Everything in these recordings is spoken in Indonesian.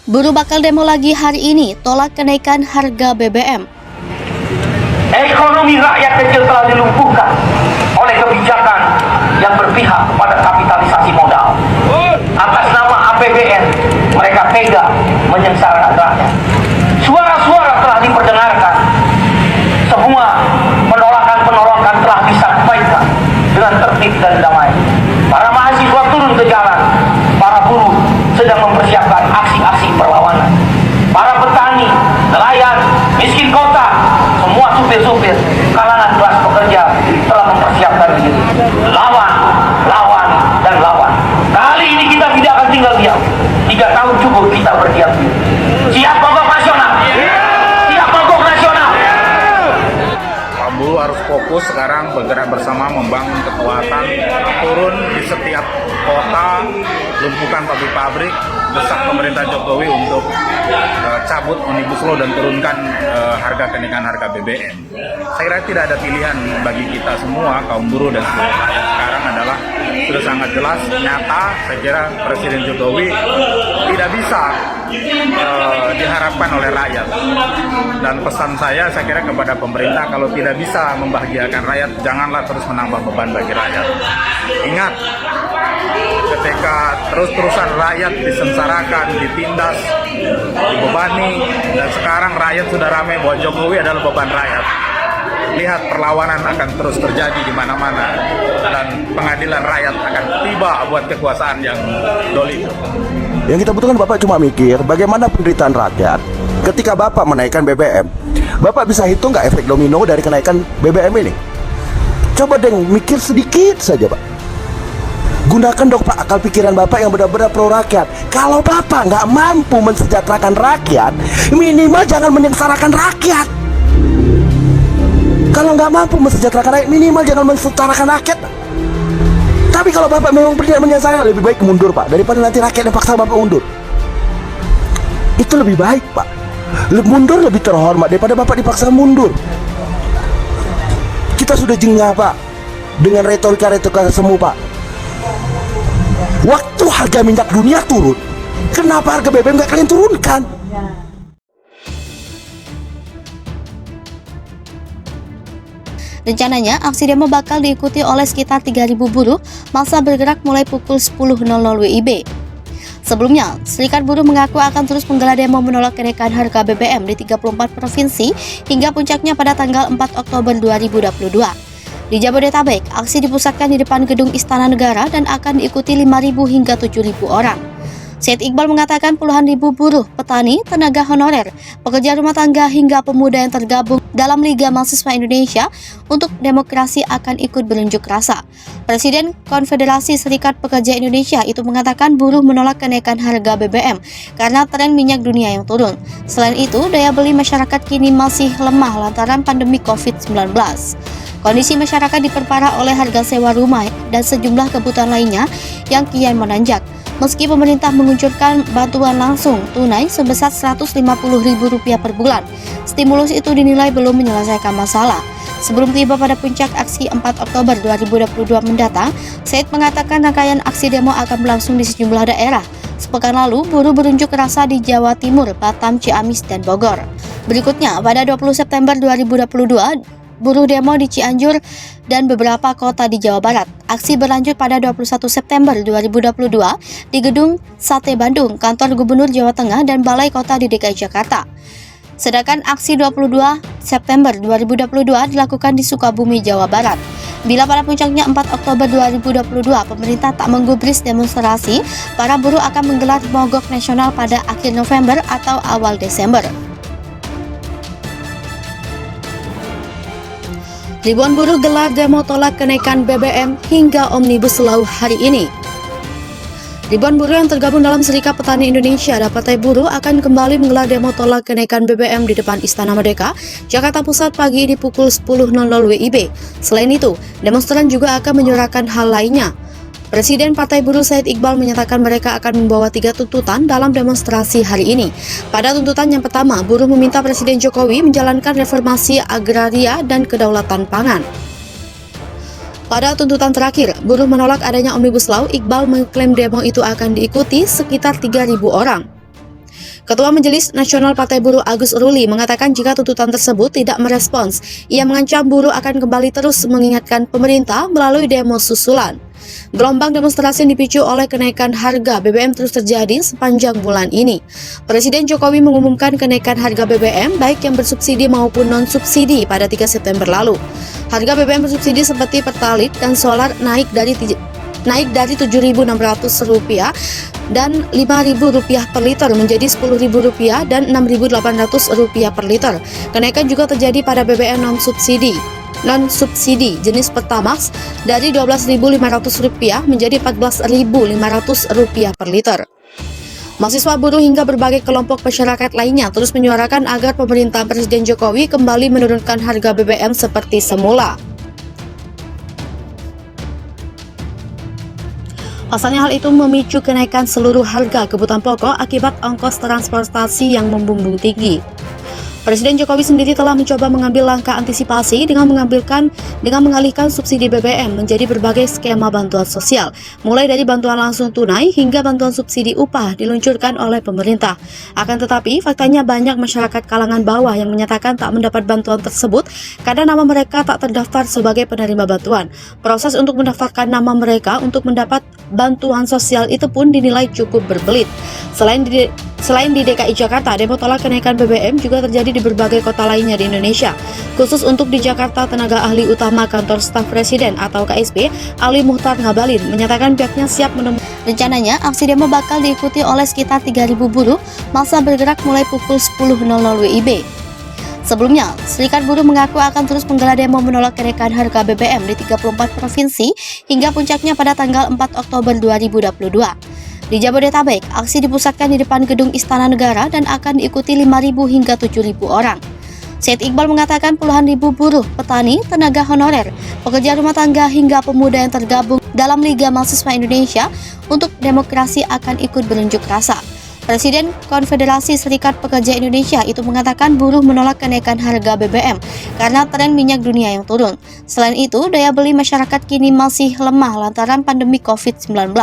Buruh bakal demo lagi hari ini, tolak kenaikan harga BBM. Ekonomi rakyat kecil telah dilumpuhkan oleh kebijakan yang berpihak kepada kapitalisasi modal. Atas nama APBN, mereka tega menyengsarakan rakyat. Suara-suara telah diperdengarkan. Semua penolakan-penolakan telah disampaikan dengan tertib dan damai. Para mahasiswa turun ke jalan. Para buruh sedang mempersiapkan aksi-aksi perlawanan. Para petani, nelayan, miskin kota, semua supir-supir, kalangan kelas pekerja telah mempersiapkan diri. Lawan, lawan, dan lawan. Kali ini kita tidak akan tinggal diam. 3 tahun cukup kita berdiam diri. Siap mogok nasional? Siap mogok nasional? Pak buruh harus fokus sekarang bergerak bersama membangun kekuatan, turun di setiap kota, lumpuhkan pabrik-pabrik, desak pemerintah Jokowi untuk cabut Omnibus Law dan turunkan kenaikan harga BBM. Saya kira tidak ada pilihan bagi kita semua, kaum buruh dan seluruh rakyat sekarang adalah sudah sangat jelas, nyata. Saya kira Presiden Jokowi tidak bisa diharapkan oleh rakyat. Dan pesan saya kira kepada pemerintah, kalau tidak bisa membahagiakan rakyat, janganlah terus menambah beban bagi rakyat. Ingat, ketika terus-terusan rakyat disengsarakan, ditindas, dibebani, dan sekarang rakyat sudah ramai bahwa Jokowi adalah beban rakyat. Lihat, perlawanan akan terus terjadi di mana-mana dan pengadilan rakyat akan tiba buat kekuasaan yang dolim. Yang kita butuhkan Bapak cuma mikir bagaimana penderitaan rakyat ketika Bapak menaikkan BBM. Bapak bisa hitung nggak efek domino dari kenaikan BBM ini? Coba deh mikir sedikit saja Pak. Gunakan dong Pak akal pikiran Bapak yang benar-benar pro rakyat. Kalau Bapak nggak mampu mensejahterakan rakyat, minimal jangan menyengsarakan rakyat. Kalau nggak mampu mensejahterakan rakyat, minimal jangan mensejahterakan rakyat. Tapi kalau Bapak memang tidak menyengsarakan, lebih baik mundur Pak, daripada nanti rakyat yang paksa Bapak mundur. Itu lebih baik Pak. Mundur lebih terhormat daripada Bapak dipaksa mundur. Kita sudah jengah Pak dengan retorika-retorika semu Pak. Waktu harga minyak dunia turun, kenapa harga BBM nggak kalian turunkan? Rencananya, aksi demo bakal diikuti oleh sekitar 3.000 buruh, masa bergerak mulai pukul 10.00 WIB. Sebelumnya, Serikat Buruh mengaku akan terus menggelar demo menolak kenaikan harga BBM di 34 provinsi hingga puncaknya pada tanggal 4 Oktober 2022. Di Jabodetabek, aksi dipusatkan di depan gedung Istana Negara dan akan diikuti 5.000 hingga 7.000 orang. Said Iqbal mengatakan puluhan ribu buruh, petani, tenaga honorer, pekerja rumah tangga hingga pemuda yang tergabung dalam Liga Mahasiswa Indonesia untuk Demokrasi akan ikut berunjuk rasa. Presiden Konfederasi Serikat Pekerja Indonesia itu mengatakan buruh menolak kenaikan harga BBM karena tren minyak dunia yang turun. Selain itu, daya beli masyarakat kini masih lemah lantaran pandemi COVID-19. Kondisi masyarakat diperparah oleh harga sewa rumah dan sejumlah kebutuhan lainnya yang kian menanjak. Meski pemerintah mengucurkan bantuan langsung tunai sebesar Rp150.000 per bulan, stimulus itu dinilai belum menyelesaikan masalah. Sebelum tiba pada puncak aksi 4 Oktober 2022 mendatang, Said mengatakan rangkaian aksi demo akan berlangsung di sejumlah daerah. Sepekan lalu, buruh berunjuk rasa di Jawa Timur, Batam, Ciamis, dan Bogor. Berikutnya, pada 20 September 2022, buruh demo di Cianjur dan beberapa kota di Jawa Barat. Aksi berlanjut pada 21 September 2022 di Gedung Sate Bandung, Kantor Gubernur Jawa Tengah, dan Balai Kota di DKI Jakarta. Sedangkan aksi 22 September 2022 dilakukan di Sukabumi, Jawa Barat. Bila pada puncaknya 4 Oktober 2022 pemerintah tak menggubris demonstrasi, para buruh akan menggelar mogok nasional pada akhir November atau awal Desember. Ribuan buruh gelar demo tolak kenaikan BBM hingga Omnibus Law hari ini. Ribuan buruh yang tergabung dalam Serikat Petani Indonesia dan Partai Buruh akan kembali menggelar demo tolak kenaikan BBM di depan Istana Merdeka, Jakarta Pusat pagi di pukul 10.00 WIB. Selain itu, demonstran juga akan menyuarakan hal lainnya. Presiden Partai Buruh Said Iqbal menyatakan mereka akan membawa 3 tuntutan dalam demonstrasi hari ini. Pada tuntutan yang pertama, buruh meminta Presiden Jokowi menjalankan reformasi agraria dan kedaulatan pangan. Pada tuntutan terakhir, buruh menolak adanya Omnibus Law. Iqbal mengklaim demo itu akan diikuti sekitar 3.000 orang. Ketua Majelis Nasional Partai Buruh Agus Ruli mengatakan jika tuntutan tersebut tidak merespons, ia mengancam buruh akan kembali terus mengingatkan pemerintah melalui demo susulan. Gelombang demonstrasi yang dipicu oleh kenaikan harga BBM terus terjadi sepanjang bulan ini. Presiden Jokowi mengumumkan kenaikan harga BBM baik yang bersubsidi maupun non-subsidi pada 3 September lalu. Harga BBM bersubsidi seperti Pertalite dan solar naik dari Rp7.600 dan Rp5.000 per liter menjadi Rp10.000 dan Rp6.800 per liter. Kenaikan juga terjadi pada BBM non-subsidi jenis Pertamax dari Rp12.500 menjadi Rp14.500 per liter. Mahasiswa buruh hingga berbagai kelompok masyarakat lainnya terus menyuarakan agar pemerintah Presiden Jokowi kembali menurunkan harga BBM seperti semula. Pasalnya hal itu memicu kenaikan seluruh harga kebutuhan pokok akibat ongkos transportasi yang membumbung tinggi. Presiden Jokowi sendiri telah mencoba mengambil langkah antisipasi dengan mengalihkan subsidi BBM menjadi berbagai skema bantuan sosial, mulai dari bantuan langsung tunai hingga bantuan subsidi upah diluncurkan oleh pemerintah. Akan tetapi, faktanya banyak masyarakat kalangan bawah yang menyatakan tak mendapat bantuan tersebut karena nama mereka tak terdaftar sebagai penerima bantuan. Proses untuk mendaftarkan nama mereka untuk mendapat bantuan sosial itu pun dinilai cukup berbelit. Selain di DKI Jakarta, demo tolak kenaikan BBM juga terjadi di berbagai kota lainnya di Indonesia. Khusus untuk di Jakarta, tenaga ahli utama kantor staf presiden atau KSP, Ali Muhtar Ngabalin, menyatakan pihaknya siap menemui. Rencananya, aksi demo bakal diikuti oleh sekitar 3.000 buruh, masa bergerak mulai pukul 10.00 WIB. Sebelumnya, Serikat Buruh mengaku akan terus menggelar demo menolak kenaikan harga BBM di 34 provinsi hingga puncaknya pada tanggal 4 Oktober 2022. Di Jabodetabek, aksi dipusatkan di depan gedung Istana Negara dan akan diikuti 5.000 hingga 7.000 orang. Said Iqbal mengatakan puluhan ribu buruh, petani, tenaga honorer, pekerja rumah tangga hingga pemuda yang tergabung dalam Liga Mahasiswa Indonesia untuk Demokrasi akan ikut berunjuk rasa. Presiden Konfederasi Serikat Pekerja Indonesia itu mengatakan buruh menolak kenaikan harga BBM karena tren minyak dunia yang turun. Selain itu, daya beli masyarakat kini masih lemah lantaran pandemi COVID-19.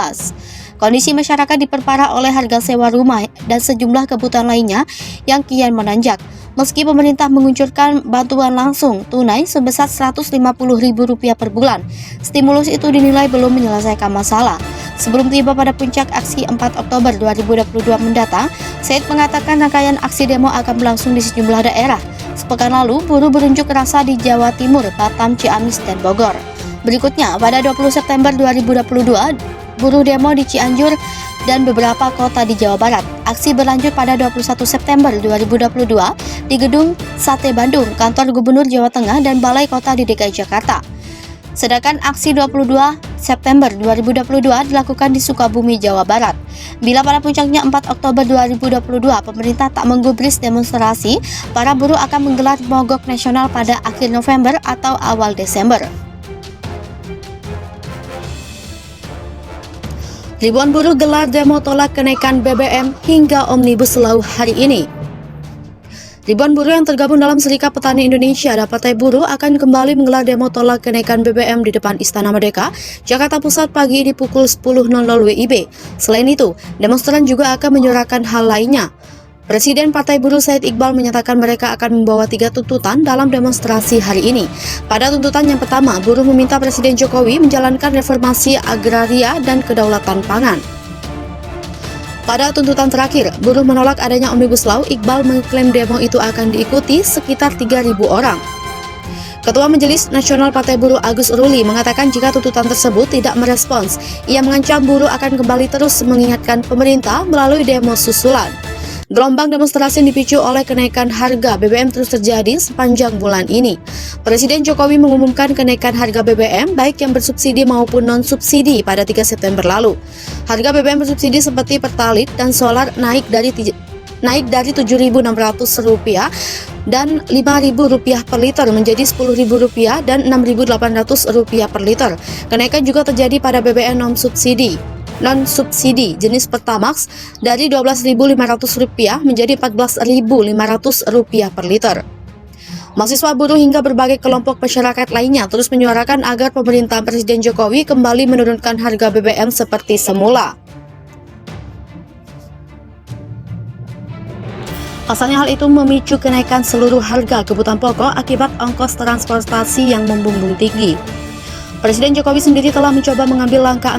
Kondisi masyarakat diperparah oleh harga sewa rumah dan sejumlah kebutuhan lainnya yang kian menanjak. Meski pemerintah menguncurkan bantuan langsung tunai sebesar Rp150.000 per bulan, stimulus itu dinilai belum menyelesaikan masalah. Sebelum tiba pada puncak aksi 4 Oktober 2022 mendatang, Said mengatakan rangkaian aksi demo akan berlangsung di sejumlah daerah. Sepekan lalu, buruh berunjuk rasa di Jawa Timur, Batam, Ciamis, dan Bogor. Berikutnya, pada 20 September 2022, buruh demo di Cianjur dan beberapa kota di Jawa Barat. Aksi berlanjut pada 21 September 2022 di Gedung Sate Bandung, Kantor Gubernur Jawa Tengah, dan Balai Kota di DKI Jakarta. Sedangkan aksi 22 September 2022 dilakukan di Sukabumi, Jawa Barat. Bila pada puncaknya 4 Oktober 2022 pemerintah tak menggubris demonstrasi, para buruh akan menggelar mogok nasional pada akhir November atau awal Desember. Ribuan buruh gelar demo tolak kenaikan BBM hingga Omnibus Law hari ini. Ribuan buruh yang tergabung dalam Serikat Petani Indonesia dan Partai Buruh akan kembali menggelar demo tolak kenaikan BBM di depan Istana Merdeka, Jakarta Pusat pagi di pukul 10.00 WIB. Selain itu, demonstran juga akan menyuarakan hal lainnya. Presiden Partai Buruh Said Iqbal menyatakan mereka akan membawa 3 tuntutan dalam demonstrasi hari ini. Pada tuntutan yang pertama, buruh meminta Presiden Jokowi menjalankan reformasi agraria dan kedaulatan pangan. Pada tuntutan terakhir, buruh menolak adanya Omnibus Law. Iqbal mengklaim demo itu akan diikuti sekitar 3.000 orang. Ketua Majelis Nasional Partai Buruh Agus Ruli mengatakan jika tuntutan tersebut tidak merespons, ia mengancam buruh akan kembali terus mengingatkan pemerintah melalui demo susulan. Gelombang demonstrasi yang dipicu oleh kenaikan harga BBM terus terjadi sepanjang bulan ini. Presiden Jokowi mengumumkan kenaikan harga BBM baik yang bersubsidi maupun non-subsidi pada 3 September lalu. Harga BBM bersubsidi seperti Pertalite dan solar naik dari Rp7.600 dan Rp5.000 per liter menjadi Rp10.000 dan Rp6.800 per liter. Kenaikan juga terjadi pada BBM non-subsidi jenis Pertamax dari Rp12.500 menjadi Rp14.500 per liter. Mahasiswa buruh hingga berbagai kelompok masyarakat lainnya terus menyuarakan agar pemerintah Presiden Jokowi kembali menurunkan harga BBM seperti semula. Pasalnya hal itu memicu kenaikan seluruh harga kebutuhan pokok akibat ongkos transportasi yang membumbung tinggi. Presiden Jokowi sendiri telah mencoba mengambil langkah